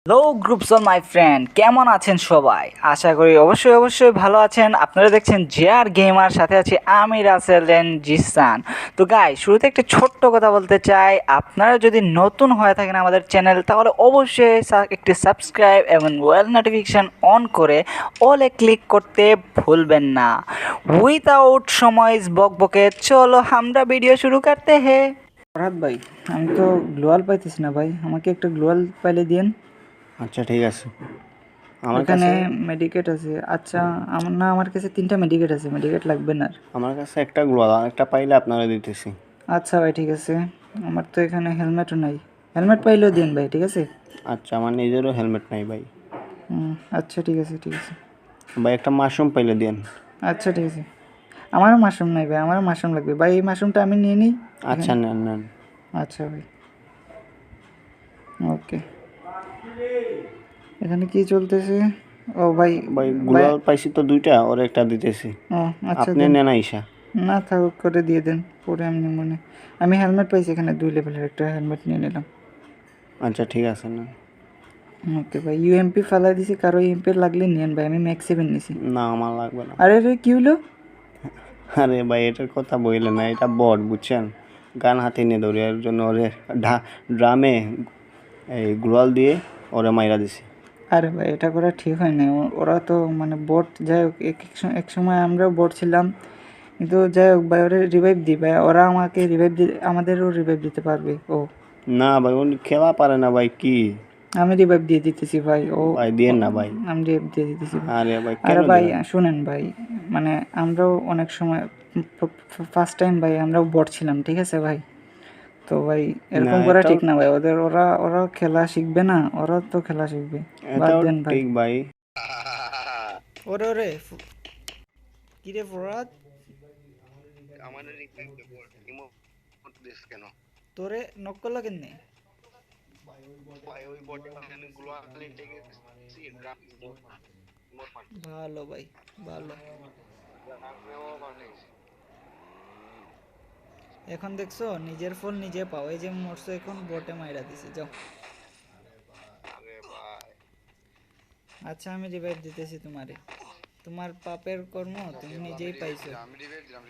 Hello groups on my friend, কেমন আছেন সবাই? আশা করি অবশ্যই ভালো আছেন। আপনারা দেখছেন জেআর গেমার, সাথে আছি আমি রাসেল এন্ড জিসান। তো গাইস, শুরুতে একটা ছোট্ট কথা বলতে চাই। আপনারা যদি নতুন হয়ে থাকেন আমাদের চ্যানেল, তাহলে অবশ্যই একটি সাবস্ক্রাইব এবং ওয়েল নোটিফিকেশান অন করে অলে ক্লিক করতে ভুলবেন না। উইথাউট সময় বকবকে চলো আমরা ভিডিও শুরু করতে হে। ফরহাদ ভাই, আমি তো গ্লোয়াল পাইতেছি না ভাই, আমাকে একটা গ্লোয়াল পাইলে দিন। আচ্ছা ঠিক আছে। আমার এখানে কাছে মেডিকেট আছে। আচ্ছা, আমার কাছে 3টা মেডিকেট আছে, মেডিকেট লাগবে না। আমার কাছে একটা গ্লোয়াল আর একটা পাইলে আপনারা দিতেছি। আচ্ছা ভাই, ঠিক আছে। আমার তো এখানে হেলমেটও নাই, হেলমেট পাইলেও দিন ভাই, ঠিক আছে? আচ্ছা, আমার নিজেরও হেলমেট নাই ভাই। আচ্ছা ঠিক আছে, ঠিক আছে ভাই একটা মাশরুম পাইলে দেন। আচ্ছা ঠিক আছে। আমারও মাশরুম নাই ভাই, আমারও মাশরুম লাগবে ভাই। এই মাশরুমটা আমি নিয়ে নিই। আচ্ছা নেন নেন। আচ্ছা ভাই, ওকে। এখানে কি চলতেছে? ও ভাই, ভাই গ্লোয়াল পাইছি তো 2টা, ওর একটা দিতেছি। ও আচ্ছা, আপনি দেন। নেন আইসা। না থাকুক, করে দিয়ে দেন, পরে আমি মনে। আমি হেলমেট পাইছি এখানে, 2 লেভেলের একটা হেলমেট নিয়ে নিলাম। আচ্ছা ঠিক আছে না। ওকে ভাই, ইউএমপি ফালাই দিছি, কারো ইউএমপি লাগলে নিয়েন ভাই, আমি ম্যাক্স 7 নিছি। না আমার লাগবে না। আরে রে, কি হলো? আরে ভাই এটার কথা বললে না, এটা বট বুঝছেন। গান হাতে নিয়ে দৌড়ি, এর জন্য ওরে ড্রামে এই গ্লোয়াল দিয়ে ওরে মাইরা দিছি। আরে ভাই, এটা করা ঠিক হয় না। ওরা তো মানে বোট, যাই হোক, এক সময় আমরাও বোট ছিলাম, কিন্তু যাই হোক ভাই, ওরা রিভাইভ দিই ভাই, ওরা আমাকে রিভাইভ দি, আমাদেরও রিভাইভ দিতে পারবে ও। না ভাই উনি খেলা পারে না ভাই, কি আমি রিভাইভ দিয়ে দিতেছি ভাই, ও। ভাই দিয়েন না ভাই। আমি রিভাইভ দিয়ে দিতেছি ভাই। আরে ভাই কেন আরে ভাই দিবেন? শুনেন ভাই, মানে আমরাও অনেক সময়, ফার্স্ট টাইম ভাই আমরাও বোট ছিলাম, ঠিক আছে ভাই? তো ভাই না এরকম করা এটাও ঠিক না ভাই, ওদের, ওরা খেলা শিখবে না, ওরা তো খেলা শিখবে। বাদ এটাও দেন ভাই। ঠিক ভাই। ওরে ওরে, কিরে ফরাদ, আমাদের ইমোট দিস কেন? তোরে নক করলো কেনে? ভাই ওই বটে আমি গ্লোয়ালি থেকে সি ড্রাম ইমোট ভালো ভাই, ভালো। এখন দেখছো, নিজের ফল নিজে পাও। এই যে মরছো, এখন বটে মাইরা দিছে, যাও। আরে ভাই আচ্ছা, আমি রিভাইভ দিতেছি তোমারে। তোমার পাপের কর্ম তুমি নিজেই পাইছো। আমি রিভাইভ দিলাম